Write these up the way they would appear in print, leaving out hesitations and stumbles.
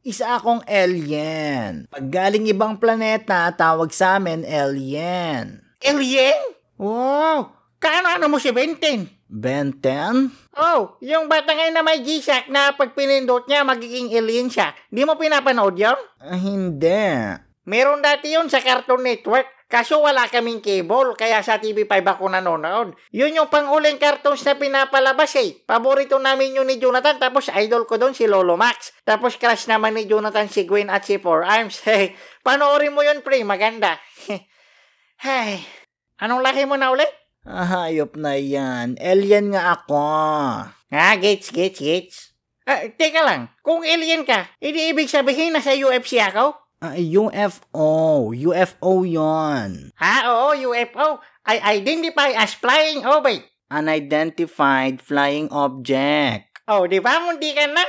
Isa akong alien. Pag galing ibang planeta, tawag sa amin alien. Alien? Wow! Kaano mo si Benten? Benten? Oh, yung bata ngayon na may G-Shock na pag pinindot niya, magiging alien siya. Di mo pinapanood yun? Hindi. Meron dati yun sa Cartoon Network. Kaso wala kaming cable, kaya sa TV5 ako nanonood. Yun yung panguling cartoons na pinapalabas eh. Paborito namin yun ni Jonathan, tapos idol ko doon si Lolo Max. Tapos crush naman ni Jonathan si Gwen at si Four Arms. Hey, panoorin mo yun, pre, maganda. Hey, anong lahi mo na ulit? Hayop na yan. Alien nga ako. Gets. Teka lang, kung alien ka, hindi ibig sabihin na sa UFC ako? UFO. UFO yon. Oo, UFO. I identify as flying object. Unidentified flying object. Oh, di ba? Mundi ka na.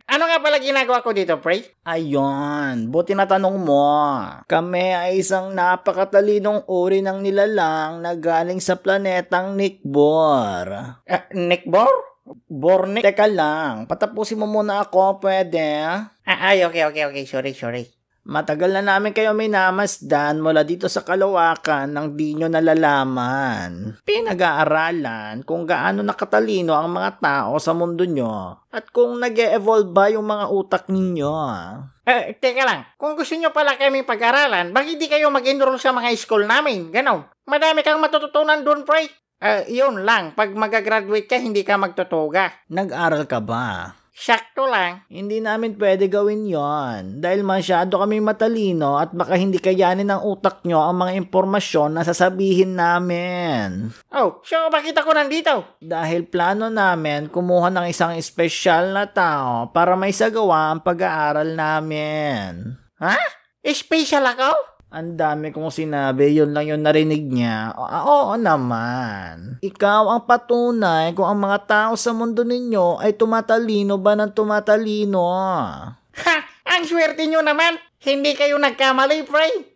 Ano nga pala ginagawa ko dito, pre? Ayun, buti na tanong mo. Kami ay isang napakatalinong uri ng nilalang na galing sa planetang Nickbor. Nickbor? Bornik? Teka lang, patapusin mo muna ako, pwede? Okay. Sorry. Matagal na namin kayo minamasdan mula dito sa kalawakan ng di nyo nalalaman. Pinag-aaralan kung gaano nakatalino ang mga tao sa mundo nyo at kung nag-e-evolve ba yung mga utak ninyo. Teka lang, kung gusto nyo pala kami pag-aralan, bakit di kayo mag-enroll sa mga school namin? Ganon, madami kang matututunan doon, pre. Yun lang, pag mag-graduate ka, hindi ka magtutuga. Nag-aral ka ba? Sakto lang. Hindi namin pwede gawin yon dahil masyado kami matalino at baka hindi kayanin ng utak nyo ang mga impormasyon na sasabihin namin. Oh, so bakit ako nandito? Dahil plano namin kumuha ng isang espesyal na tao para may sagawa ang pag-aaral namin. Ha? Special ako? Ang dami kong sinabi, yun lang yung narinig niya. Oo naman. Ikaw ang patunay kung ang mga tao sa mundo ninyo ay tumatalino ba ng tumatalino. Ha! Ang swerte nyo naman! Hindi kayo nagkamali, pre!